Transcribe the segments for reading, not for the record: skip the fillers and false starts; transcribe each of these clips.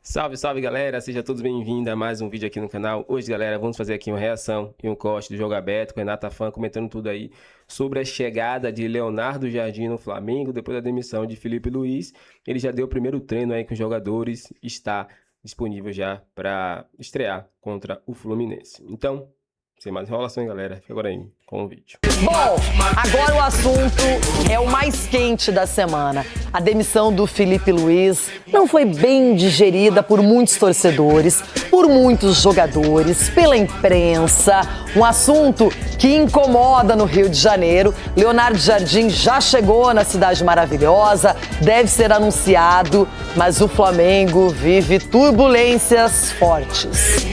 Salve, salve galera, sejam todos bem-vindos a mais um vídeo aqui no canal. Hoje, galera, vamos fazer aqui uma reação e um corte do Jogo Aberto com Renata Fã comentando tudo aí sobre a chegada de Leonardo Jardim no Flamengo depois da demissão de Felipe Luiz. Ele já deu o primeiro treino aí com os jogadores, está disponível já para estrear contra o Fluminense. Então, sem mais enrolação, galera, fica agora aí com o vídeo. Bom, agora o assunto é o mais quente da semana. A demissão do Felipe Luiz não foi bem digerida por muitos torcedores, por muitos jogadores, pela imprensa. Um assunto que incomoda no Rio de Janeiro. Leonardo Jardim já chegou na Cidade Maravilhosa, deve ser anunciado, mas o Flamengo vive turbulências fortes.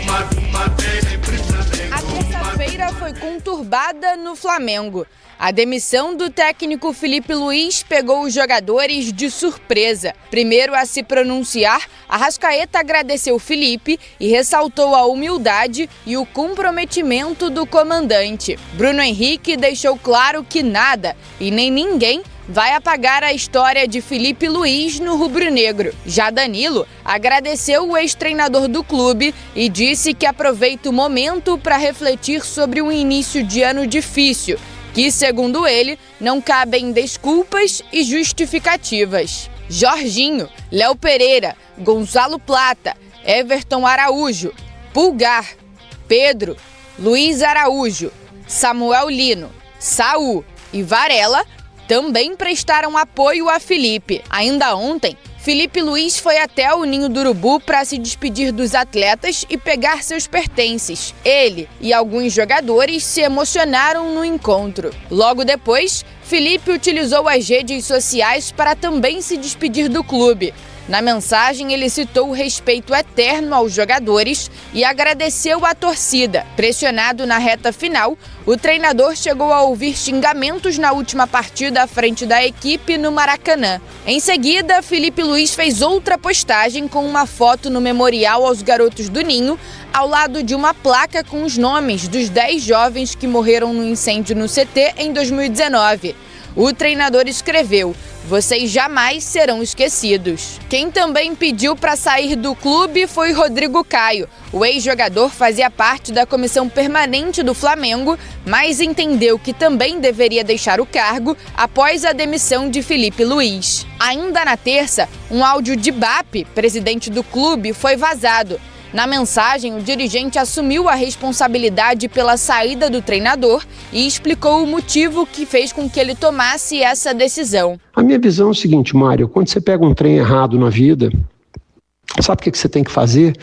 Foi conturbada no Flamengo. A demissão do técnico Felipe Luiz pegou os jogadores de surpresa. Primeiro a se pronunciar, Arrascaeta agradeceu Felipe e ressaltou a humildade e o comprometimento do comandante. Bruno Henrique deixou claro que nada e nem ninguém vai apagar a história de Felipe Luiz no rubro-negro. Já Danilo agradeceu o ex-treinador do clube e disse que aproveita o momento para refletir sobre um início de ano difícil, que, segundo ele, não cabem desculpas e justificativas. Jorginho, Léo Pereira, Gonzalo Plata, Everton Araújo, Pulgar, Pedro, Luiz Araújo, Samuel Lino, Saul e Varela também prestaram apoio a Felipe. Ainda ontem, Felipe Luiz foi até o Ninho do Urubu para se despedir dos atletas e pegar seus pertences. Ele e alguns jogadores se emocionaram no encontro. Logo depois, Felipe utilizou as redes sociais para também se despedir do clube. Na mensagem, ele citou o respeito eterno aos jogadores e agradeceu a torcida. Pressionado na reta final, o treinador chegou a ouvir xingamentos na última partida à frente da equipe no Maracanã. Em seguida, Felipe Luiz fez outra postagem com uma foto no memorial aos garotos do Ninho, ao lado de uma placa com os nomes dos 10 jovens que morreram no incêndio no CT em 2019. O treinador escreveu: "Vocês jamais serão esquecidos". Quem também pediu para sair do clube foi Rodrigo Caio. O ex-jogador fazia parte da comissão permanente do Flamengo, mas entendeu que também deveria deixar o cargo após a demissão de Felipe Luiz. Ainda na terça, um áudio de Bap, presidente do clube, foi vazado. Na mensagem, o dirigente assumiu a responsabilidade pela saída do treinador e explicou o motivo que fez com que ele tomasse essa decisão. A minha visão é o seguinte, Mário, quando você pega um trem errado na vida, sabe o que você tem que fazer?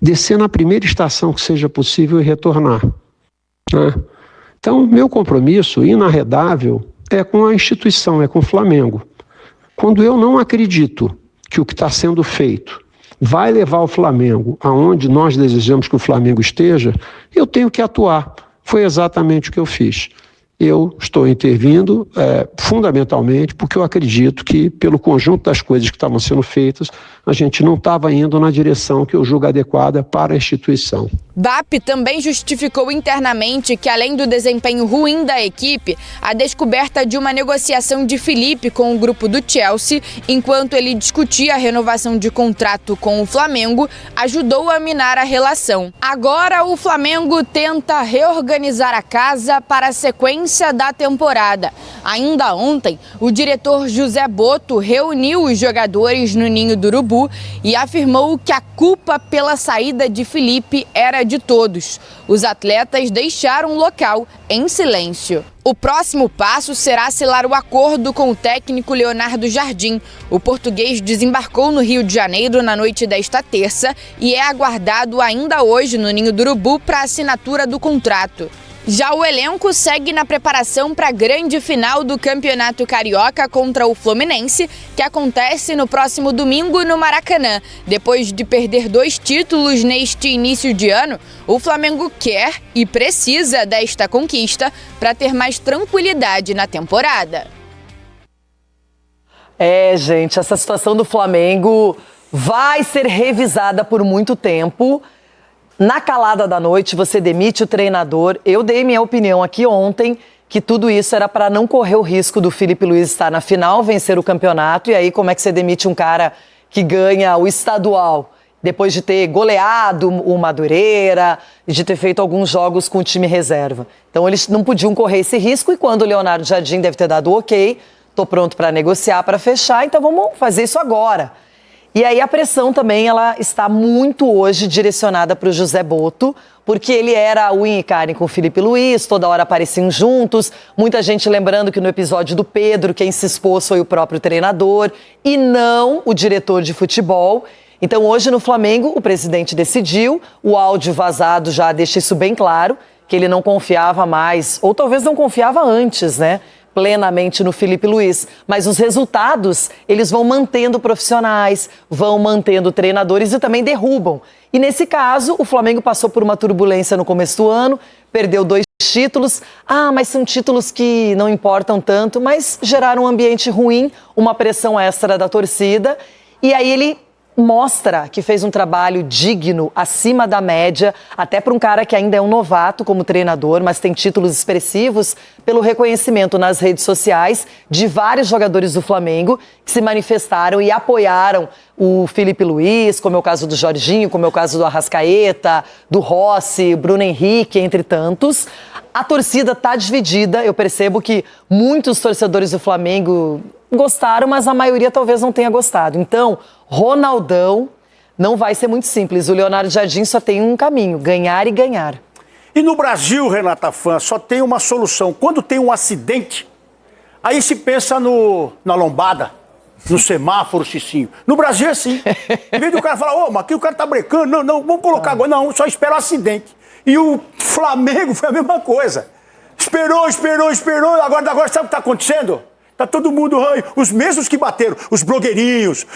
Descer na primeira estação que seja possível e retornar, né? Então, meu compromisso inarredável é com a instituição, é com o Flamengo. Quando eu não acredito que o que está sendo feito vai levar o Flamengo aonde nós desejamos que o Flamengo esteja, eu tenho que atuar. Foi exatamente o que eu fiz. Eu estou intervindo fundamentalmente porque eu acredito que, pelo conjunto das coisas que estavam sendo feitas, a gente não estava indo na direção que eu julgo adequada para a instituição. Bap também justificou internamente que, além do desempenho ruim da equipe, a descoberta de uma negociação de Felipe com o grupo do Chelsea, enquanto ele discutia a renovação de contrato com o Flamengo, ajudou a minar a relação. Agora, o Flamengo tenta reorganizar a casa para a sequência da temporada. Ainda ontem, o diretor José Boto reuniu os jogadores no Ninho do Urubu e afirmou que a culpa pela saída de Felipe era de todos. Os atletas deixaram o local em silêncio. O próximo passo será selar o acordo com o técnico Leonardo Jardim. O português desembarcou no Rio de Janeiro na noite desta terça e é aguardado ainda hoje no Ninho do Urubu para a assinatura do contrato. Já o elenco segue na preparação para a grande final do Campeonato Carioca contra o Fluminense, que acontece no próximo domingo no Maracanã. Depois de perder 2 títulos neste início de ano, o Flamengo quer e precisa desta conquista para ter mais tranquilidade na temporada. Gente, essa situação do Flamengo vai ser revisada por muito tempo. Na calada da noite, você demite o treinador. Eu dei minha opinião aqui ontem que tudo isso era para não correr o risco do Felipe Luiz estar na final, vencer o campeonato. E aí, como é que você demite um cara que ganha o estadual depois de ter goleado o Madureira e de ter feito alguns jogos com o time reserva. Então eles não podiam correr esse risco e quando o Leonardo Jardim deve ter dado ok, estou pronto para negociar, para fechar, então vamos fazer isso agora. E aí a pressão também ela está muito hoje direcionada para o José Botto, porque ele era unha e carne com o Filipe Luiz, toda hora apareciam juntos, muita gente lembrando que no episódio do Pedro, quem se expôs foi o próprio treinador e não o diretor de futebol. Então hoje no Flamengo o presidente decidiu, o áudio vazado já deixa isso bem claro, que ele não confiava mais, ou talvez não confiava antes, né? Plenamente no Filipe Luiz, mas os resultados eles vão mantendo profissionais, vão mantendo treinadores e também derrubam. E nesse caso, o Flamengo passou por uma turbulência no começo do ano, perdeu 2 títulos. Mas são títulos que não importam tanto, mas geraram um ambiente ruim, uma pressão extra da torcida. E aí ele mostra que fez um trabalho digno, acima da média, até para um cara que ainda é um novato como treinador, mas tem títulos expressivos, pelo reconhecimento nas redes sociais de vários jogadores do Flamengo que se manifestaram e apoiaram o Filipe Luiz, como é o caso do Jorginho, como é o caso do Arrascaeta, do Rossi, Bruno Henrique, entre tantos. A torcida está dividida, eu percebo que muitos torcedores do Flamengo gostaram, mas a maioria talvez não tenha gostado. Então, Ronaldão não vai ser muito simples. O Leonardo Jardim só tem um caminho, ganhar e ganhar. E no Brasil, Renata Fã, só tem uma solução. Quando tem um acidente, aí se pensa na lombada, no semáforo, Cicinho. No Brasil é assim. Em vez do cara falar, mas aqui o cara tá brecando, não, vamos colocar agora. Não, só espera o acidente. E o Flamengo foi a mesma coisa. Esperou, agora sabe o que tá acontecendo? Tá todo mundo, os mesmos que bateram, os blogueirinhos,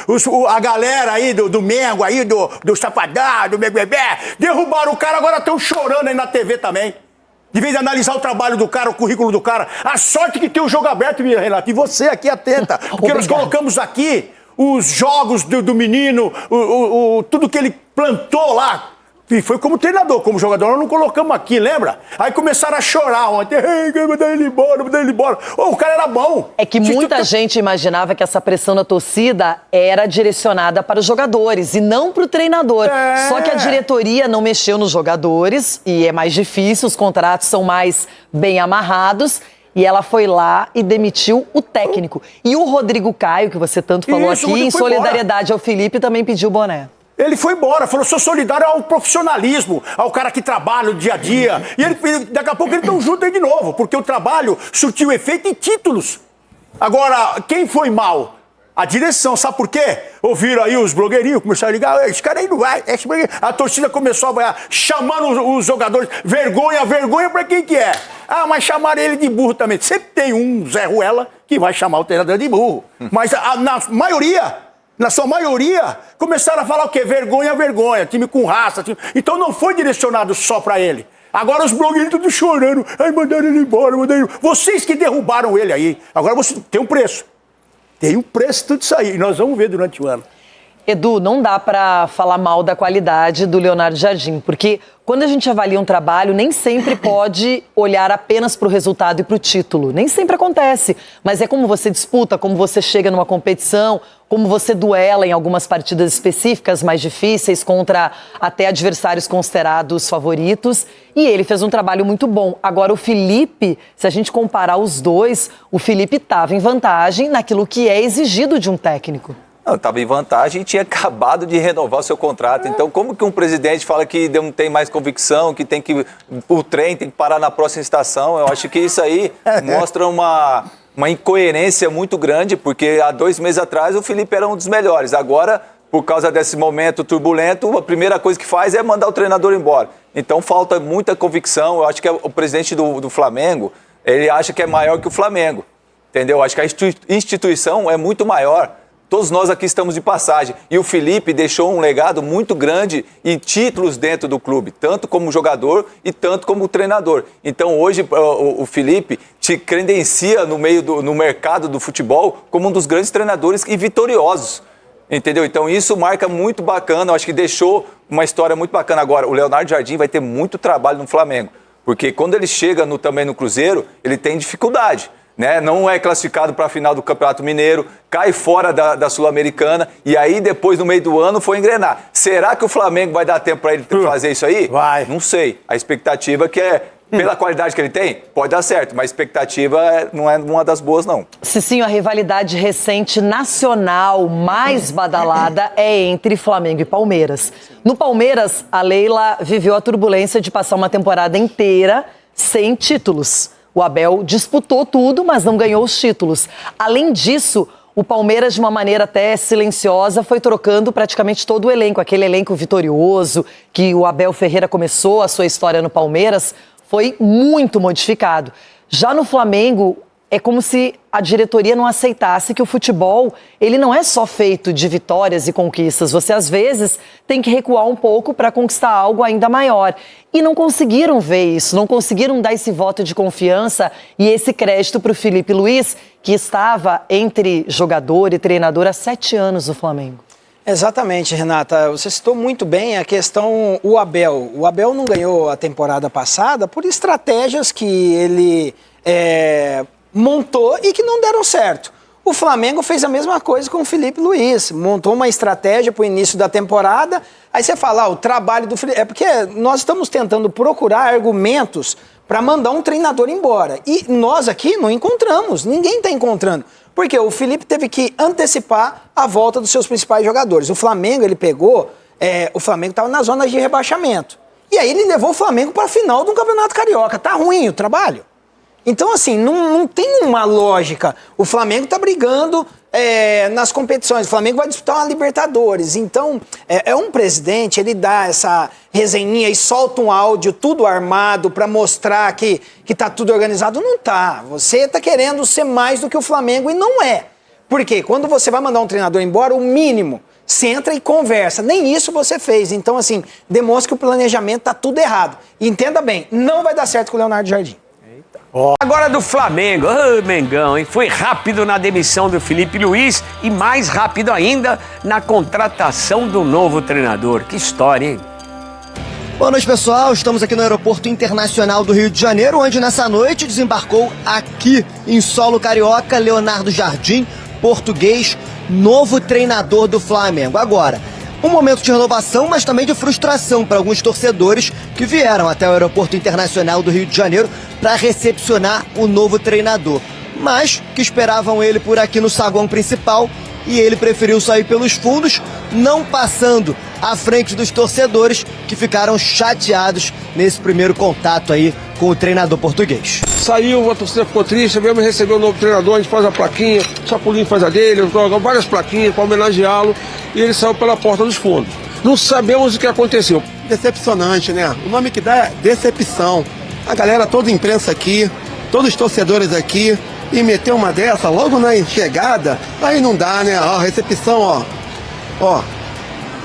a galera aí do Mengo, aí do Safadão, do Bebê, derrubaram o cara, agora estão chorando aí na TV também. De vez de analisar o trabalho do cara, o currículo do cara. A sorte que tem o jogo aberto, Renato, e você aqui atenta, porque nós colocamos aqui os jogos do menino, tudo que ele plantou lá. E foi como treinador, como jogador, nós não colocamos aqui, lembra? Aí começaram a chorar ontem, mandar ele embora. O cara era bom. É que muita gente imaginava que essa pressão da torcida era direcionada para os jogadores e não para o treinador. Só que a diretoria não mexeu nos jogadores e é mais difícil, os contratos são mais bem amarrados. E ela foi lá e demitiu o técnico. E o Rodrigo Caio, que você tanto falou aqui, em solidariedade ao Felipe, também pediu o boné. Ele foi embora, falou, sou solidário ao profissionalismo, ao cara que trabalha o dia a dia. E daqui a pouco eles estão juntos aí de novo, porque o trabalho surtiu efeito em títulos. Agora, quem foi mal? A direção, sabe por quê? Ouviram aí os blogueirinhos, começaram a ligar, esse cara aí não vai. A torcida começou a vai, chamando os jogadores, vergonha pra quem que é? Mas chamaram ele de burro também. Sempre tem um Zé Ruela que vai chamar o treinador de burro. Mas na sua maioria, começaram a falar o quê? Vergonha, time com raça. Então não foi direcionado só pra ele. Agora os blogueiros tudo chorando. Mandaram ele embora, Vocês que derrubaram ele aí. Agora você tem um preço. Tem um preço tudo isso aí. E nós vamos ver durante o ano. Edu, não dá pra falar mal da qualidade do Leonardo Jardim, porque quando a gente avalia um trabalho, nem sempre pode olhar apenas pro resultado e pro título. Nem sempre acontece, mas é como você disputa, como você chega numa competição, como você duela em algumas partidas específicas mais difíceis contra até adversários considerados favoritos, e ele fez um trabalho muito bom. Agora o Felipe, se a gente comparar os dois, o Felipe estava em vantagem naquilo que é exigido de um técnico. Não, estava em vantagem e tinha acabado de renovar o seu contrato. Então, como que um presidente fala que não tem mais convicção, que o trem tem que parar na próxima estação? Eu acho que isso aí mostra uma incoerência muito grande, porque há 2 meses atrás o Felipe era um dos melhores. Agora, por causa desse momento turbulento, a primeira coisa que faz é mandar o treinador embora. Então, falta muita convicção. Eu acho que o presidente do Flamengo, ele acha que é maior que o Flamengo. Entendeu? Eu acho que a instituição é muito maior. Todos nós aqui estamos de passagem. E o Felipe deixou um legado muito grande e títulos dentro do clube, tanto como jogador e tanto como treinador. Então hoje o Felipe te credencia no mercado do futebol como um dos grandes treinadores e vitoriosos. Entendeu? Então isso marca muito bacana, eu acho que deixou uma história muito bacana. Agora, o Leonardo Jardim vai ter muito trabalho no Flamengo, porque quando ele chega também no Cruzeiro, ele tem dificuldade. né? Não é classificado para a final do Campeonato Mineiro, cai fora da Sul-Americana e aí depois, no meio do ano, foi engrenar. Será que o Flamengo vai dar tempo para ele fazer isso aí? Vai. Não sei. A expectativa é que pela qualidade que ele tem, pode dar certo, mas a expectativa não é uma das boas, não. Cicinho, a rivalidade recente nacional mais badalada é entre Flamengo e Palmeiras. No Palmeiras, a Leila viveu a turbulência de passar uma temporada inteira sem títulos. O Abel disputou tudo, mas não ganhou os títulos. Além disso, o Palmeiras, de uma maneira até silenciosa, foi trocando praticamente todo o elenco. Aquele elenco vitorioso que o Abel Ferreira começou a sua história no Palmeiras foi muito modificado. Já no Flamengo, é como se a diretoria não aceitasse que o futebol, ele não é só feito de vitórias e conquistas. Você, às vezes, tem que recuar um pouco para conquistar algo ainda maior. E não conseguiram ver isso, não conseguiram dar esse voto de confiança e esse crédito para o Filipe Luiz, que estava entre jogador e treinador há 7 anos no Flamengo. Exatamente, Renata. Você citou muito bem a questão o Abel. O Abel não ganhou a temporada passada por estratégias que ele montou e que não deram certo. O Flamengo fez a mesma coisa com o Filipe Luiz. Montou uma estratégia para o início da temporada. Aí você fala, o trabalho do Filipe... É porque nós estamos tentando procurar argumentos para mandar um treinador embora. E nós aqui não encontramos. Ninguém está encontrando. Porque o Filipe teve que antecipar a volta dos seus principais jogadores. O Flamengo, ele pegou... o Flamengo estava na zona de rebaixamento. E aí ele levou o Flamengo para a final do Campeonato Carioca. Tá ruim o trabalho? Então, assim, não tem uma lógica. O Flamengo está brigando nas competições. O Flamengo vai disputar uma Libertadores. Então, um presidente, ele dá essa resenhinha e solta um áudio tudo armado para mostrar que tá tudo organizado. Não tá. Você está querendo ser mais do que o Flamengo e não é. Por quê? Quando você vai mandar um treinador embora, o mínimo, você entra e conversa. Nem isso você fez. Então, assim, demonstra que o planejamento tá tudo errado. E entenda bem, não vai dar certo com o Leonardo Jardim. Agora do Flamengo, Mengão, hein? Foi rápido na demissão do Filipe Luiz e mais rápido ainda na contratação do novo treinador. Que história, hein? Boa noite, pessoal. Estamos aqui no Aeroporto Internacional do Rio de Janeiro, onde nessa noite desembarcou aqui em solo carioca Leonardo Jardim, português, novo treinador do Flamengo. Agora, um momento de renovação, mas também de frustração para alguns torcedores que vieram até o Aeroporto Internacional do Rio de Janeiro para recepcionar o novo treinador, mas que esperavam ele por aqui no saguão principal e ele preferiu sair pelos fundos, não passando à frente dos torcedores que ficaram chateados nesse primeiro contato aí com o treinador português. Saiu, a torcida ficou triste, viemos receber o novo treinador, a gente faz a plaquinha, o Chapolin faz a dele, várias plaquinhas para homenageá-lo e ele saiu pela porta dos fundos. Não sabemos o que aconteceu. Decepcionante, né? O nome que dá é decepção. A galera, toda a imprensa aqui, todos os torcedores aqui, e meter uma dessa logo na chegada, aí não dá, né? Ó, recepção, ó.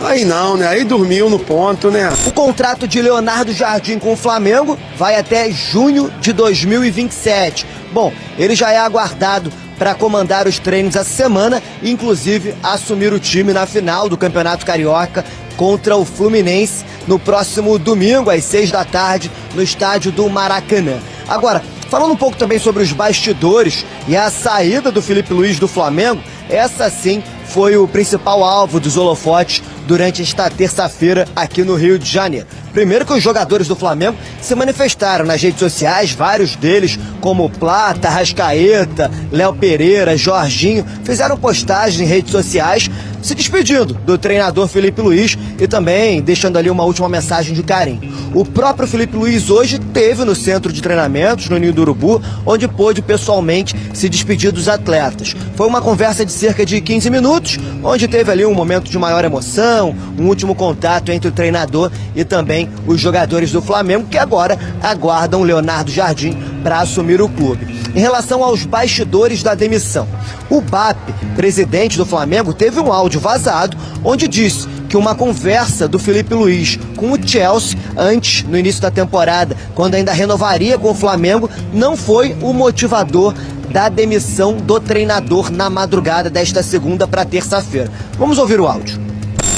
Aí não, né? Aí dormiu no ponto, né? O contrato de Leonardo Jardim com o Flamengo vai até junho de 2027. Bom, ele já é aguardado para comandar os treinos essa semana, inclusive assumir o time na final do Campeonato Carioca contra o Fluminense no próximo domingo, às 6 da tarde, no estádio do Maracanã. Agora, falando um pouco também sobre os bastidores e a saída do Filipe Luiz do Flamengo, essa sim foi o principal alvo dos holofotes durante esta terça-feira aqui no Rio de Janeiro. Primeiro que os jogadores do Flamengo se manifestaram nas redes sociais, vários deles, como Plata, Arrascaeta, Léo Pereira, Jorginho, fizeram postagens em redes sociais se despedindo do treinador Filipe Luiz e também deixando ali uma última mensagem de carinho. O próprio Filipe Luiz hoje esteve no centro de treinamentos, no Ninho do Urubu, onde pôde pessoalmente se despedir dos atletas. Foi uma conversa de cerca de 15 minutos, onde teve ali um momento de maior emoção, um último contato entre o treinador e também os jogadores do Flamengo, que agora aguardam o Leonardo Jardim para assumir o clube. Em relação aos bastidores da demissão, o BAP, presidente do Flamengo, teve um áudio vazado onde disse que uma conversa do Filipe Luiz com o Chelsea antes, no início da temporada, quando ainda renovaria com o Flamengo, não foi o motivador da demissão do treinador na madrugada desta segunda para terça-feira. Vamos ouvir o áudio.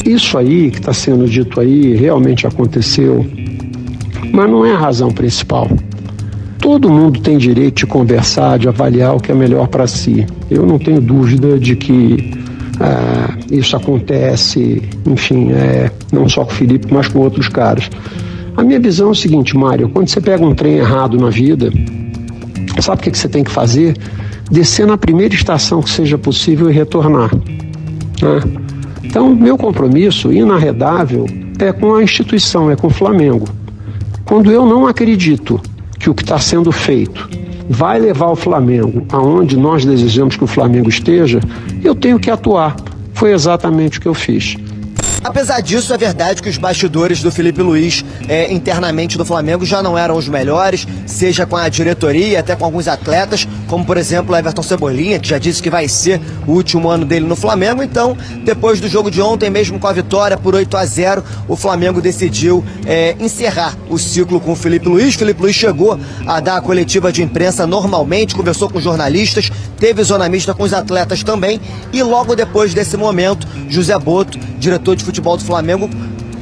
Isso aí que está sendo dito aí realmente aconteceu, mas não é a razão principal. todo mundo tem direito de conversar, de avaliar o que é melhor para si. Eu não tenho dúvida de que isso acontece, enfim, não só com o Felipe, mas com outros caras. A minha visão é o seguinte, Mário, quando você pega um trem errado na vida, sabe o que você tem que fazer? Descer na primeira estação que seja possível e retornar, né? Então, meu compromisso inarredável é com a instituição, é com o Flamengo. Quando eu não acredito que o que está sendo feito vai levar o Flamengo aonde nós desejamos que o Flamengo esteja, eu tenho que atuar. Foi exatamente o que eu fiz. Apesar disso, é verdade que os bastidores do Felipe Luiz internamente do Flamengo já não eram os melhores, seja com a diretoria, até com alguns atletas, como por exemplo o Everton Cebolinha, que já disse que vai ser o último ano dele no Flamengo. Então, depois do jogo de ontem, mesmo com a vitória por 8-0, o Flamengo decidiu encerrar o ciclo com o Felipe Luiz. Felipe Luiz chegou a dar a coletiva de imprensa normalmente, conversou com jornalistas, teve zona mista com os atletas também, e logo depois desse momento, José Botto, diretor de futebol do Flamengo,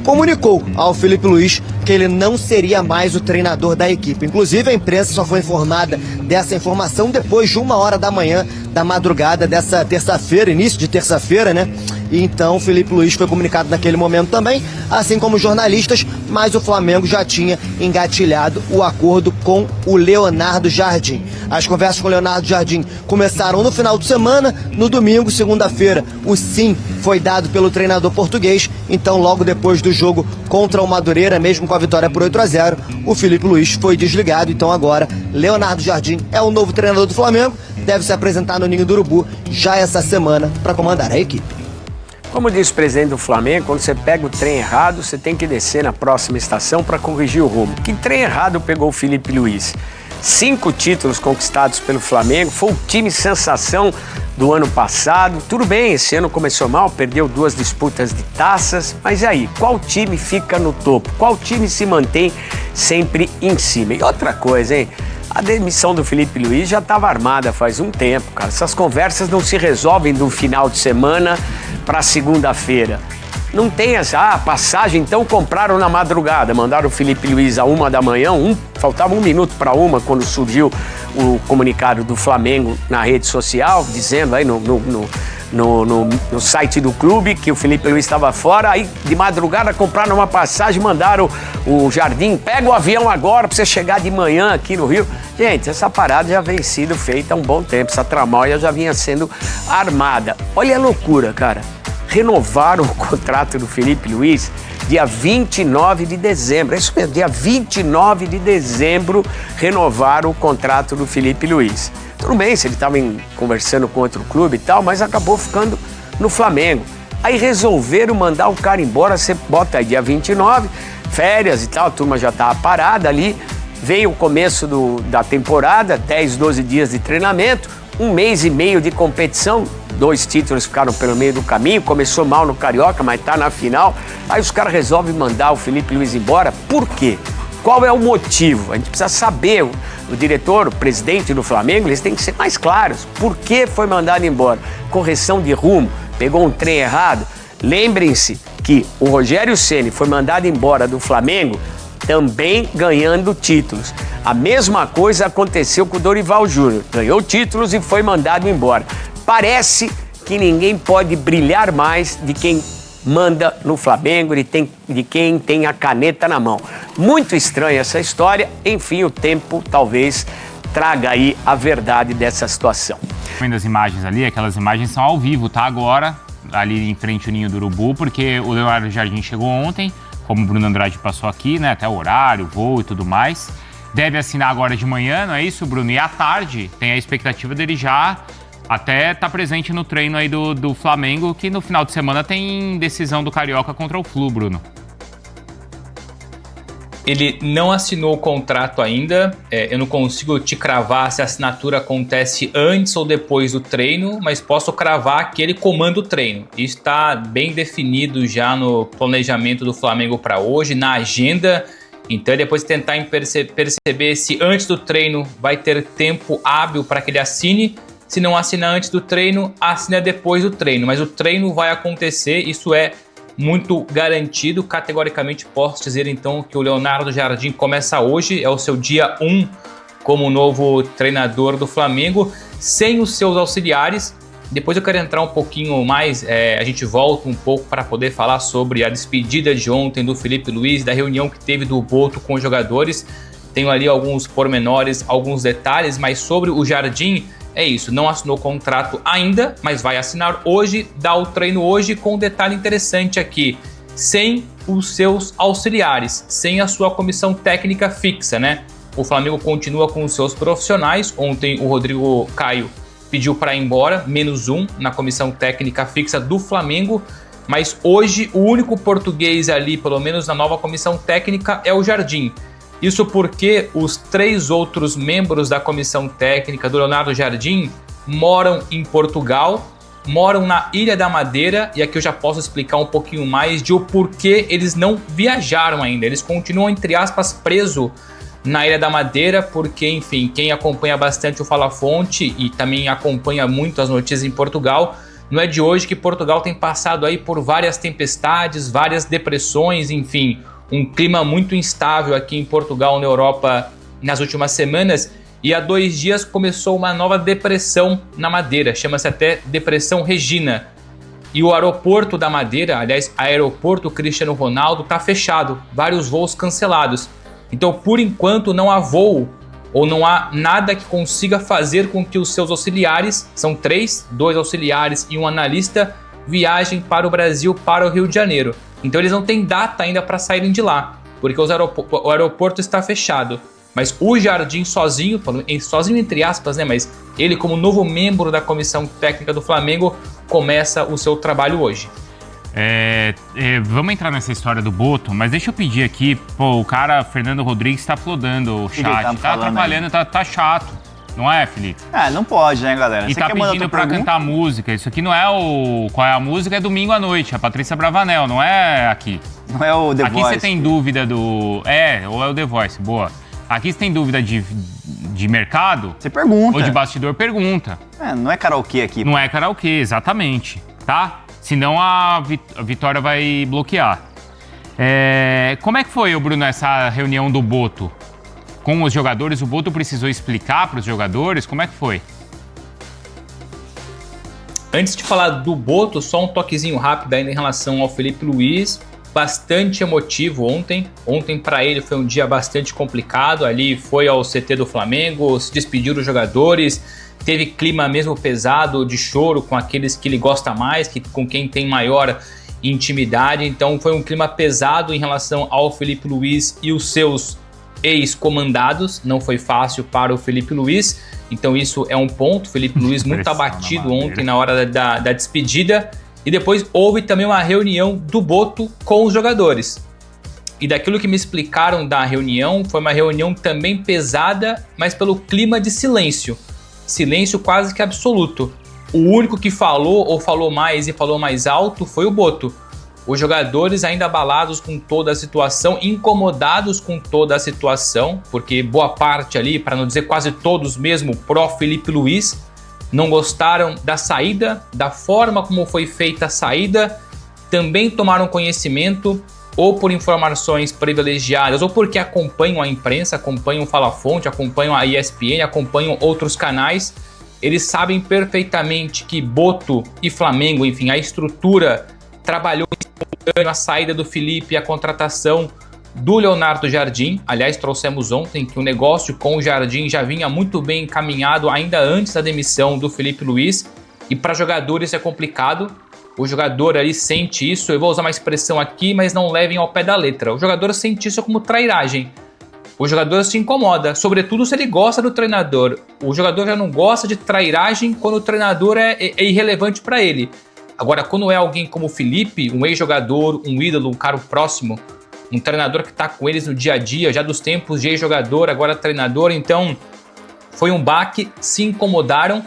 comunicou ao Felipe Luiz que ele não seria mais o treinador da equipe. Inclusive, a imprensa só foi informada dessa informação depois de 1h da manhã da madrugada dessa terça-feira, início de terça-feira, né? E então, o Felipe Luiz foi comunicado naquele momento também, assim como os jornalistas, mas o Flamengo já tinha engatilhado o acordo com o Leonardo Jardim. As conversas com o Leonardo Jardim começaram no final de semana. No domingo, segunda-feira, o sim foi dado pelo treinador português. Então, logo depois do jogo contra o Madureira, mesmo com a vitória por 8-0, o Felipe Luiz foi desligado. Então agora, Leonardo Jardim é o novo treinador do Flamengo, deve se apresentar no Ninho do Urubu já essa semana para comandar a equipe. Como diz o presidente do Flamengo, quando você pega o trem errado, você tem que descer na próxima estação para corrigir o rumo. Que trem errado pegou o Felipe Luiz? 5 títulos conquistados pelo Flamengo, foi o time sensação do ano passado. Tudo bem, esse ano começou mal, perdeu 2 disputas de taças, mas e aí, qual time fica no topo? Qual time se mantém sempre em cima? E outra coisa, hein? A demissão do Felipe Luiz já estava armada faz um tempo, cara. Essas conversas não se resolvem do final de semana para segunda-feira. Não tem essa, passagem, então compraram na madrugada, mandaram o Felipe Luiz a 1h da manhã, faltava 1 minuto para 1 quando surgiu o comunicado do Flamengo na rede social, dizendo aí no site do clube que o Felipe Luiz estava fora. Aí de madrugada compraram uma passagem, mandaram o Jardim, pega o avião agora para você chegar de manhã aqui no Rio. Gente, essa parada já vem sido feita há um bom tempo, essa tramóia já vinha sendo armada. Olha a loucura, cara. Renovaram o contrato do Felipe Luiz dia 29 de dezembro. É isso mesmo, dia 29 de dezembro renovaram o contrato do Felipe Luiz. Tudo bem se ele estava conversando com outro clube e tal, mas acabou ficando no Flamengo. Aí resolveram mandar o cara embora, você bota aí dia 29, férias e tal, a turma já estava parada ali. Veio o começo da temporada, 10, 12 dias de treinamento, 1 mês e meio de competição, 2 títulos ficaram pelo meio do caminho, começou mal no Carioca, mas tá na final. Aí os caras resolvem mandar o Felipe Luiz embora. Por quê? Qual é o motivo? A gente precisa saber. O diretor, o presidente do Flamengo, eles têm que ser mais claros. Por que foi mandado embora? Correção de rumo, pegou um trem errado. Lembrem-se que o Rogério Ceni foi mandado embora do Flamengo também ganhando títulos. A mesma coisa aconteceu com o Dorival Júnior. Ganhou títulos e foi mandado embora. Parece que ninguém pode brilhar mais de quem manda no Flamengo, de quem tem a caneta na mão. Muito estranha essa história. Enfim, o tempo talvez traga aí a verdade dessa situação. Vendo as imagens ali, aquelas imagens são ao vivo, tá? Agora, ali em frente ao Ninho do Urubu, porque o Leonardo Jardim chegou ontem, como o Bruno Andrade passou aqui, né? Até o horário, voo e tudo mais. Deve assinar agora de manhã, não é isso, Bruno? E à tarde tem a expectativa dele já até tá presente no treino aí do Flamengo, que no final de semana tem decisão do Carioca contra o Flu, Bruno. Ele não assinou o contrato ainda, eu não consigo te cravar se a assinatura acontece antes ou depois do treino, mas posso cravar que ele comanda o treino. Isso está bem definido já no planejamento do Flamengo para hoje, na agenda. Então, depois tentar perceber se antes do treino vai ter tempo hábil para que ele assine. Se não assinar antes do treino, assina depois do treino. Mas o treino vai acontecer, isso é muito garantido. Categoricamente posso dizer então que o Leonardo Jardim começa hoje, é o seu dia 1 como novo treinador do Flamengo, sem os seus auxiliares. Depois eu quero entrar um pouquinho mais, a gente volta um pouco para poder falar sobre a despedida de ontem do Felipe Luiz, da reunião que teve do Boto com os jogadores. Tenho ali alguns pormenores, alguns detalhes, mas sobre o Jardim, é isso, não assinou contrato ainda, mas vai assinar hoje, dá o treino hoje, com um detalhe interessante aqui, sem os seus auxiliares, sem a sua comissão técnica fixa, né? O Flamengo continua com os seus profissionais. Ontem o Rodrigo Caio pediu para ir embora, -1 na comissão técnica fixa do Flamengo, mas hoje o único português ali, pelo menos na nova comissão técnica, é o Jardim. Isso porque os 3 outros membros da comissão técnica do Leonardo Jardim moram em Portugal, moram na Ilha da Madeira, e aqui eu já posso explicar um pouquinho mais de o porquê eles não viajaram ainda. Eles continuam, entre aspas, presos na Ilha da Madeira, porque, enfim, quem acompanha bastante o Fala Fonte e também acompanha muito as notícias em Portugal, não é de hoje que Portugal tem passado aí por várias tempestades, várias depressões, enfim, um clima muito instável aqui em Portugal, na Europa, nas últimas semanas. E há 2 dias começou uma nova depressão na Madeira, chama-se até Depressão Regina. E o aeroporto da Madeira, aliás, aeroporto Cristiano Ronaldo, está fechado, vários voos cancelados. Então, por enquanto, não há voo ou não há nada que consiga fazer com que os seus auxiliares, são 3, 2 auxiliares e um analista, viajem para o Brasil, para o Rio de Janeiro. Então eles não têm data ainda para saírem de lá, porque o aeroporto está fechado. Mas o Jardim sozinho entre aspas, né? Mas ele, como novo membro da comissão técnica do Flamengo, começa o seu trabalho hoje. Vamos entrar nessa história do Boto, mas deixa eu pedir aqui, o cara, Fernando Rodrigues, está flodando o chat, tá atrapalhando, tá chato. Não é, Felipe? Não pode, né, galera? E tá pedindo pra cantar música. Isso aqui não é o... Qual é a música? É domingo à noite, a Patrícia Bravanel, não é aqui. Não é o The Voice. Aqui você tem dúvida do... ou é o The Voice, boa. Aqui você tem dúvida de mercado... Você pergunta. Ou de bastidor, pergunta. Não é karaokê aqui. Não é karaokê, exatamente, tá? Senão a Vitória vai bloquear. Como é que foi, Bruno, essa reunião do Boto? Com os jogadores, o Boto precisou explicar para os jogadores? Como é que foi? Antes de falar do Boto, só um toquezinho rápido ainda em relação ao Felipe Luiz. Bastante emotivo ontem. Ontem para ele foi um dia bastante complicado. Ali foi ao CT do Flamengo, se despediu dos jogadores. Teve clima mesmo pesado de choro com aqueles que ele gosta mais, com quem tem maior intimidade. Então foi um clima pesado em relação ao Felipe Luiz e os seus ex-comandados. Não foi fácil para o Felipe Luiz, então isso é um ponto. Felipe Luiz muito abatido ontem na hora da despedida. E depois houve também uma reunião do Boto com os jogadores. E daquilo que me explicaram da reunião, foi uma reunião também pesada, mas pelo clima de silêncio. Silêncio quase que absoluto. O único que falou ou falou mais e falou mais alto foi o Boto. Os jogadores ainda abalados com toda a situação, incomodados com toda a situação, porque boa parte ali, para não dizer quase todos mesmo, pró Felipe Luiz, não gostaram da saída, da forma como foi feita a saída, também tomaram conhecimento, ou por informações privilegiadas, ou porque acompanham a imprensa, acompanham o Fala Fonte, acompanham a ESPN, acompanham outros canais. Eles sabem perfeitamente que Boto e Flamengo, enfim, a estrutura trabalhou a saída do Felipe e a contratação do Leonardo Jardim. Aliás, trouxemos ontem que o negócio com o Jardim já vinha muito bem encaminhado ainda antes da demissão do Felipe Luiz. E para jogadores isso é complicado. O jogador ali sente isso. Eu vou usar uma expressão aqui, mas não levem ao pé da letra. O jogador sente isso como trairagem. O jogador se incomoda, sobretudo se ele gosta do treinador. O jogador já não gosta de trairagem quando o treinador é irrelevante para ele. Agora, quando é alguém como o Felipe, um ex-jogador, um ídolo, um cara próximo, um treinador que está com eles no dia a dia, já dos tempos de ex-jogador, agora treinador, então foi um baque, se incomodaram.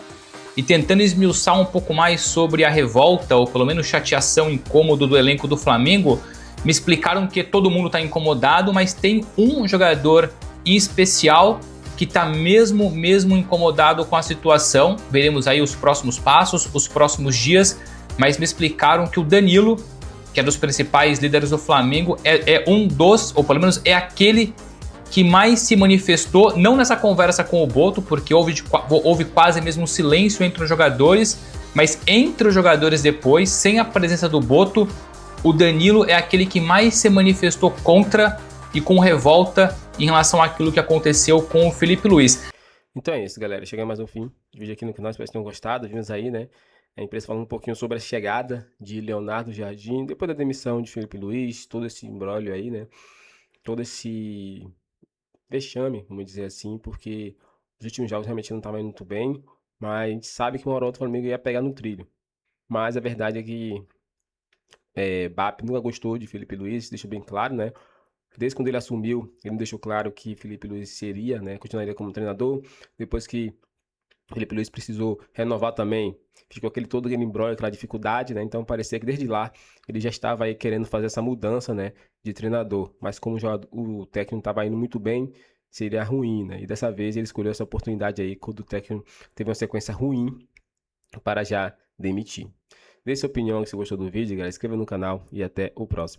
E tentando esmiuçar um pouco mais sobre a revolta, ou pelo menos chateação, incômodo do elenco do Flamengo, me explicaram que todo mundo está incomodado, mas tem um jogador em especial que está mesmo incomodado com a situação. Veremos aí os próximos passos, os próximos dias, mas me explicaram que o Danilo, que é dos principais líderes do Flamengo, é um dos, ou pelo menos é aquele que mais se manifestou, não nessa conversa com o Boto, porque houve quase mesmo um silêncio entre os jogadores, mas entre os jogadores depois, sem a presença do Boto, o Danilo é aquele que mais se manifestou contra e com revolta em relação àquilo que aconteceu com o Felipe Luiz. Então é isso, galera. Chegamos mais um fim de vídeo aqui no canal. Espero que tenham gostado. Vimos aí, né? A imprensa falando um pouquinho sobre a chegada de Leonardo Jardim, depois da demissão de Felipe Luiz, todo esse imbróglio aí, né? Todo esse vexame, vamos dizer assim, porque os últimos jogos realmente não estavam indo muito bem, mas a gente sabe que uma hora ou outra o Flamengo ia pegar no trilho. Mas a verdade é que BAP nunca gostou de Felipe Luiz, deixou bem claro, né? Desde quando ele assumiu, ele não deixou claro que Felipe Luiz seria, né? Continuaria como treinador. Depois que Felipe Luiz precisou renovar também, ficou todo aquele imbróglio, aquela dificuldade, né? Então parecia que desde lá ele já estava aí querendo fazer essa mudança, né? De treinador. Mas como o técnico estava indo muito bem, seria ruim, né? E dessa vez ele escolheu essa oportunidade aí, quando o técnico teve uma sequência ruim, para já demitir. Dê sua opinião se você gostou do vídeo, galera. Inscreva no canal e até o próximo.